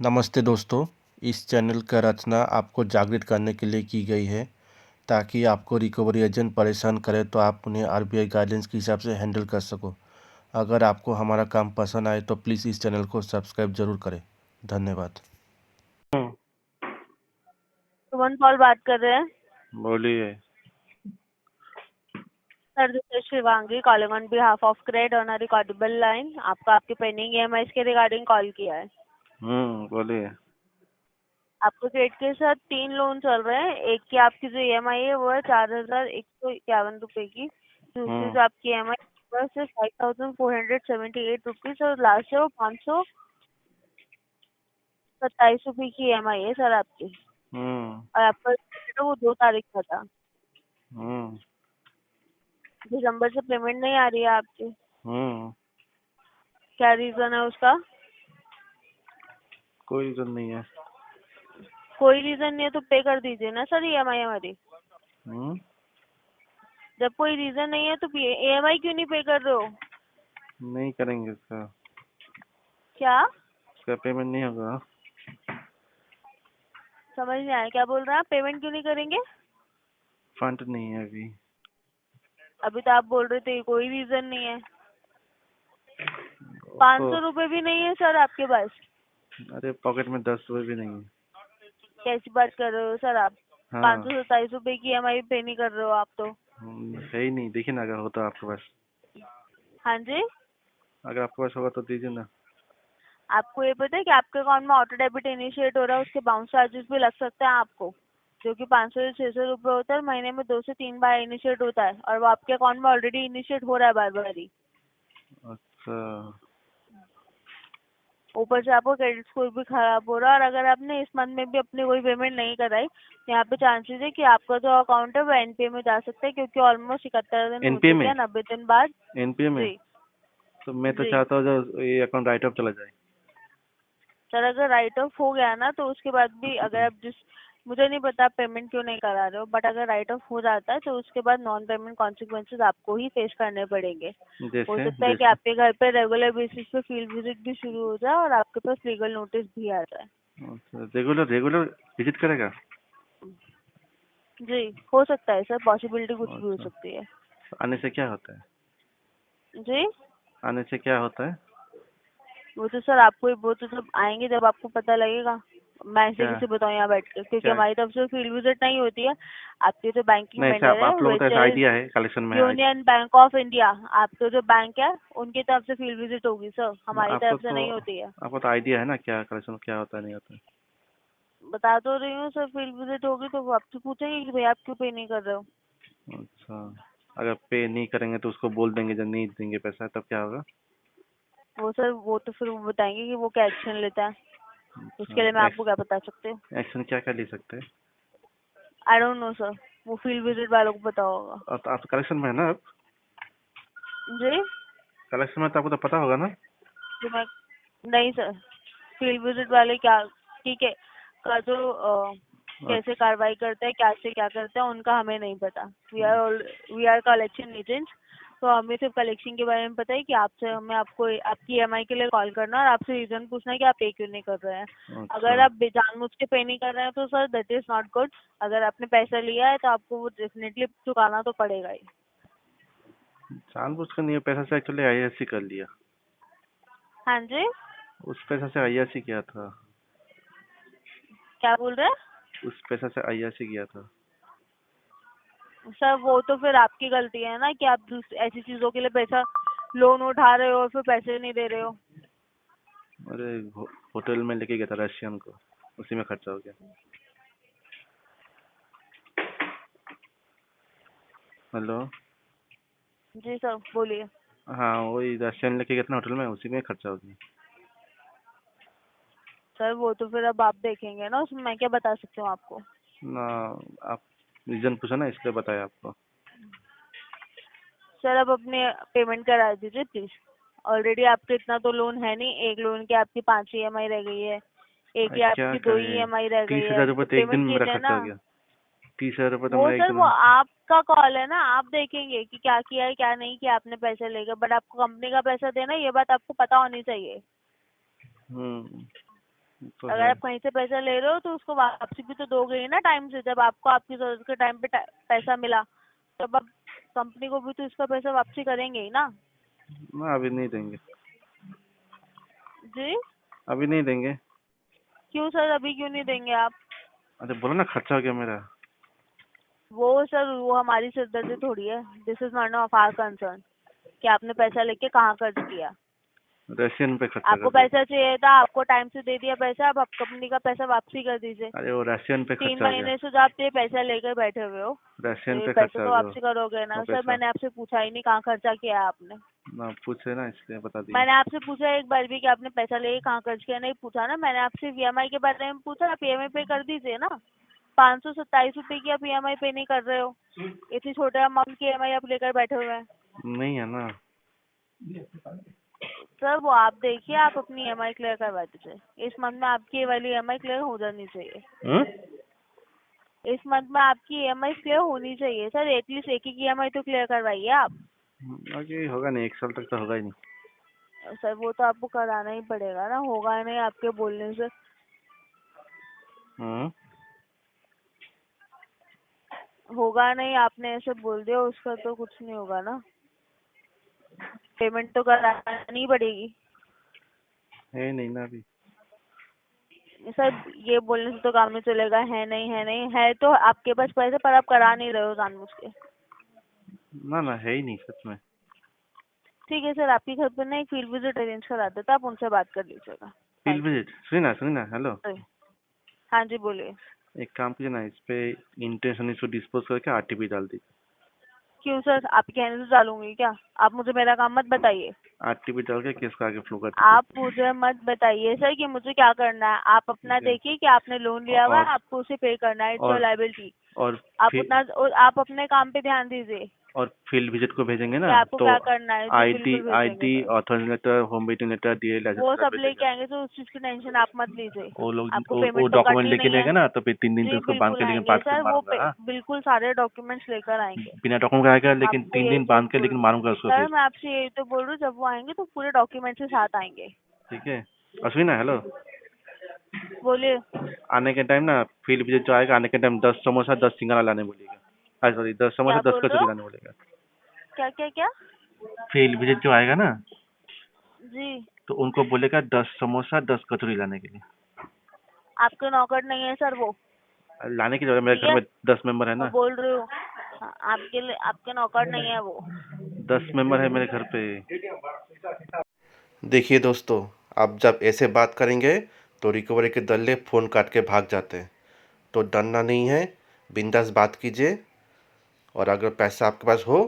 नमस्ते दोस्तों। इस चैनल का रचना आपको जागृत करने के लिए की गई है ताकि आपको रिकवरी एजेंट परेशान करे तो आप उन्हें आरबीआई गाइडेंस के हिसाब से हैंडल कर सको। अगर आपको हमारा काम पसंद आए तो प्लीज़ इस चैनल को सब्सक्राइब जरूर करें। धन्यवाद। सुमन पॉल बात कर रहे हैं। बोलिए। Sir this is Shivangi calling on behalf of CRED on a recordable line. आपका आपके पेंडिंग ईएमआईज के रिगार्डिंग कॉल किया है। बोलिए। आपको क्रेड के साथ 3 लोन चल रहे हैं। एक की आपकी जो ईएमआई है वो है 4151 रुपए की। दूसरी जो आपकी ईएमआई है सिर्फ 5478 रुपीज और लास्ट है वो 527 रुपए की ईएमआई है सर आपकी। और आपका वो 2 तारीख का था। दिसंबर से पेमेंट नहीं आ रही है आपकी। क्या रीजन है उसका? कोई रीजन नहीं है। कोई रीजन नहीं है तो पे कर दीजिए ना सर ईएमआई हमारी। जब कोई रीजन नहीं है तो ईएमआई क्यों नहीं पे कर रहे हो? नहीं करेंगे इसका। क्या इसका पेमेंट नहीं होगा। समझ नहीं आया, क्या बोल रहे हैं आप? पेमेंट क्यों नहीं करेंगे? फंड नहीं है अभी। अभी तो आप बोल रहे थे कोई रीजन नहीं है। तो 500 रुपए भी नहीं है सर आपके पास? अरे पॉकेट में 10 रुपए भी नहीं है। कैसी बात कर रहे हो सर आप? हाँ। 527 रुपए की ईएमआई पे नहीं कर रहे हो आप तो। है ही नहीं। देखिए ना, अगर होता आपके पास। हाँ जी। अगर आपके पास होगा तो दीजिए ना। आपको ये पता है कि आपके अकाउंट में ऑटो डेबिट इनिशिएट हो रहा है, उसके बाउंस चार्जेस भी लग सकते हैं आपको, जो कि 500 से 600 रुपए होता है। महीने में 2 से 3 बार इनिशिएट होता है और वो आपके अकाउंट में ऑलरेडी इनिशिएट हो रहा है बार बार ही। अच्छा। ऊपर से आपका क्रेडिट स्कोर भी खराब हो रहा है और अगर आपने इस मंथ में भी अपनी कोई पेमेंट नहीं कराई तो यहाँ पे चांसेस है कि आपका जो अकाउंट है वो एनपीए में जा सकता है, क्योंकि ऑलमोस्ट 71 दिन हो एनपीए चुके में? हैं 90 दिन बाद। एनपीए में? जी तो मैं तो जी। चाहता हूँ जो ये अकाउंट राइट ऑफ चला जाए। सर अगर राइट ऑफ हो गया ना तो उसके बाद भी अगर आप मुझे नहीं पता आप पेमेंट क्यों नहीं करा रहे हो, बट अगर राइट ऑफ हो जाता है तो उसके बाद नॉन पेमेंट कॉन्सिक्वेंसेज आपको ही फेस करने पड़ेंगे। हो जैसे सकता है कि जैसे आपके घर पे रेगुलर बेसिस पे फील्ड विजिट भी शुरू हो जाए और आपके पास लीगल नोटिस भी आ जाए। अच्छा, रेगुलर रेगुलर विजिट करेगा? जी हो सकता है सर, पॉसिबिलिटी कुछ भी हो अच्छा। सकती है। आने से क्या होता है? जी आने से क्या होता है? वो तो सर आपको वो तो जब आएंगे जब आपको पता लगेगा। मैं ऐसे क्या किसी बताऊँ यहाँ बैठ के, क्योंकि क्या? हमारी तरफ से फील्ड विजिट नहीं होती है। आपके जो बैंकिंग नहीं ऐसा वेंडर है आप लोगों को तो विच ऐसा इज आइडिया है कलेक्शन में है? यूनियन बैंक ऑफ इंडिया, आपके जो बैंक है उनकी तरफ से फील्ड विजिट होगी सर, हमारी आपको तरफ से तो नहीं होती है। आपको तो आइडिया है ना क्या कलेक्शन क्या होता है नहीं होता है? बता तो रही हूँ सर, फील्ड विजिट होगी तो वो आपसे पूछेंगे कि भाई आप क्यों पे नहीं कर रहे हो। अच्छा। अगर पे नहीं करेंगे तो उसको बोल देंगे, जब नहीं देंगे पैसा तब क्या होगा? वो सर वो तो फिर वो बताएंगे कि वो क्या एक्शन लेता है। उसके लिए मैं अच्छा। आपको क्या बता सकती हूँ? एक्शन क्या क्या ले सकते हैं? आई डोंट नो सर, वो फील्ड विजिट वालों को पता होगा। और तो आप कलेक्शन में है ना? आप जी कलेक्शन में तो आपको तो पता होगा ना? तो मैं नहीं सर, फील्ड विजिट वाले क्या ठीक है का जो कैसे अच्छा। कार्रवाई करते हैं, क्या से क्या करते हैं उनका हमें नहीं पता। वी आर कलेक्शन एजेंट्स, तो हमें सिर्फ कलेक्शन के बारे में पता है कि आपसे हमें आपको आपकी ईएमआई के लिए कॉल करना और आपसे रीजन पूछना है कि आप पे क्यों नहीं कर रहे हैं। अच्छा। अगर आप जानबूझ के पे नहीं कर रहे हैं तो sir that is not good. अगर आपने पैसा लिया है तो आपको वो डेफिनेटली चुकाना तो पड़ेगा ही। जानबूझ कर नहीं है, पैसा से एक्चुअली आईआरसी कर लिया। हाँ जी। उस पैसा से आईआरसी किया था। क्या बोल रहे हैं? उस पैसा से आईआरसी किया था। सर वो तो फिर आपकी गलती है ना कि आप ऐसी चीजों के लिए पैसा लोन उठा रहे हो और फिर पैसे नहीं दे रहे हो। अरे होटल में लेके गया था रशियन को, उसी में खर्चा हो गया। हेलो। जी सर बोलिए। हाँ वही रशियन लेके गया था ना होटल में, उसी में खर्चा हो गया। सर वो तो फिर अब आप देखेंगे ना, उसमें मैं क्या बता सकती हूँ आपको। ना। आप रीजन पूछा ना, इसलिए बताया आपको। सर अब अपने पेमेंट करा दीजिए प्लीज। ऑलरेडी आपके इतना तो लोन है नहीं, एक लोन की आपकी 5 ईएमआई रह गई है, एक ही क्या आपकी 2 करें? ईएमआई रह गई तीस है, हजार रुपये तो तो एक दिन पेमेंट में मेरा कीजिए खर्चा ना। हो गया। 30 हजार रुपये तो वो मेरा एक सर दिन वो में। आपका कॉल है ना, आप देखेंगे कि क्या किया है क्या नहीं किया आपने पैसे लेकर, बट आपको कंपनी का पैसा देना ये बात आपको पता होनी चाहिए। हम्म। तो अगर है। आप कहीं से पैसा ले रहे हो तो उसको वापसी भी तो दोगे ही ना टाइम से। जब आपको आपकी जरूरत के टाइम पे पैसा मिला तब आप कंपनी को भी तो इसका पैसा वापसी करेंगे ही ना। ना अभी नहीं देंगे, जी अभी नहीं देंगे। क्यों सर, अभी क्यों नहीं देंगे आप? अरे बोलो ना, खर्चा हो गया मेरा। वो सर वो हमारी सिरदर्दी थोड़ी है। This is not of our concern कि आपने पैसा लेके कहाँ खर्च किया। रशियन पे खर्चा आपको कर दिया। पैसा चाहिए था, आपको टाइम से दे दिया पैसा, अब आप कंपनी का पैसा वापसी कर दीजिए। अरे वो रशियन पे 3 खर्चा हो गया, महीने से जो आप ये पैसा लेकर बैठे हुए हो तो रशियन ये पे पैसा खर्चा तो हो गया वापसी करोगे ना वो सर? पैसा। मैंने आपसे पूछा ही नहीं कहाँ खर्चा किया है आपने। ना पूछे ना, इसलिए बता दिया। मैंने आपसे पूछा एक बार भी कि आपने पैसा लेके कहाँ खर्च किया? नहीं पूछा ना। मैंने आपसे ईएमआई के बारे में पूछा, आप ईएमआई पे कर दीजिए ना। 527 रुपए की आप ईएमआई पे नहीं कर रहे हो। इतनी छोटे अमाउंट की ईएमआई आप लेकर बैठे हुए हैं। नहीं है ना। सर वो आप देखिए, आप अपनी ईएमआई क्लियर करवा दीजिए। इस मंथ में आपकी ये वाली ईएमआई क्लियर हो जानी चाहिए। हम्म? इस मंथ में आपकी ईएमआई क्लियर होनी चाहिए सर। एटलीस्ट एक ही ईएमआई तो क्लियर करवाइए आप। आगे होगा नहीं, 1 साल तक तो होगा ही नहीं। सर वो तो आपको कराना ही पड़ेगा ना, होगा नहीं आपके बोलने से। हम्म? होगा नहीं, आपने ऐसे बोल दिया, उसका तो कुछ नहीं होगा ना। पेमेंट तो करानी पड़ेगी है नहीं ना अभी। सर। ये बोलने से तो काम नहीं चलेगा। है नहीं, है नहीं, है तो आपके पास पैसे पर आप करा नहीं रहे हो जानबूझ के। ना ना है ही नहीं सच में। ठीक है सर, आपके घर पर ना एक फील्ड विजिट अरेंज करा देता, आप उनसे बात कर लीजिएगा। फील्ड विजिट, सुनी ना, हेलो। हाँ जी बोलिए। एक काम कीजिए ना, इस पे इंटेंशन इसको डिस्पोज करके आरटीपी डाल दीजिए। क्यों सर, आप कहने से डालूंगी क्या? आप मुझे मेरा काम मत बताइए। आरटीपी डाल के केस को आगे फ्लो कर आप मुझे मत बताइए सर कि मुझे क्या करना है। आप अपना ठीक है। देखिए कि आपने लोन लिया हुआ है, आपको उसे पे करना है। It's your liability. और आप फिर उतना आप अपने काम पे ध्यान दीजिए और फील्ड विजिट को भेजेंगे कि ना, आपको तो क्या करना है। जी आईडी बिल्कुल भेजेंगे sir. Authorisation letter, home visiting letter, DL वो लाइसेंस सब लेके भेजेंगे। आएंगे तो उस चीज की टेंशन आप मत लीजिए। वो लोग आपको वो पेमेंट तो डॉक्यूमेंट करनी लेके नहीं है। देगा ना, तो फिर 3 दिन जी तक उसको बांध बिल्कुल के लेकिन आएंगे बात सर, मारूंगा। हाँ, बिल्कुल सारे डॉक्यूमेंट्स लेकर आएंगे। बिना डॉक्यूमेंट का आएगा, लेकिन आपको 3 यही दिन बांध के बिल्कुल लेकिन मारूंगा उसको सर, फिर। मैं आपसे यही तो बोल रही हूँ, जब वो आएंगे तो पूरे डॉक्यूमेंट के साथ आएंगे। ठीक है। और सुनिए ना, हेलो। बोलिए। आने के टाइम ना, फील्ड विजिट जो आएगा, आने के टाइम 10 समोसा 10 सिंघाड़ा लाने बोलिएगा। सॉरी, 10 समोसा क्या 10 बोल रहे कचौरी हो? लाने बोलेगा। क्या क्या क्या? फील्ड विजिट जो आएगा ना, जी तो उनको बोलेगा 10 समोसा 10 कचौरी लाने के लिए। आपके नौकर नहीं है सर वो। लाने की जरूरत, मेरे ठीक घर है, में 10 मेंबर है मैं ना। बोल रही हूँ। हाँ, आपके नौकर नहीं है वो। 10 मेंबर है मेरे घर पे। देखिए दोस्तों, आप जब ऐसे बात करेंगे तो रिकवरी के दल्ले फ़ोन काट के भाग जाते हैं। तो डरना नहीं है, बिंदास बात कीजिए, और अगर पैसा आपके पास हो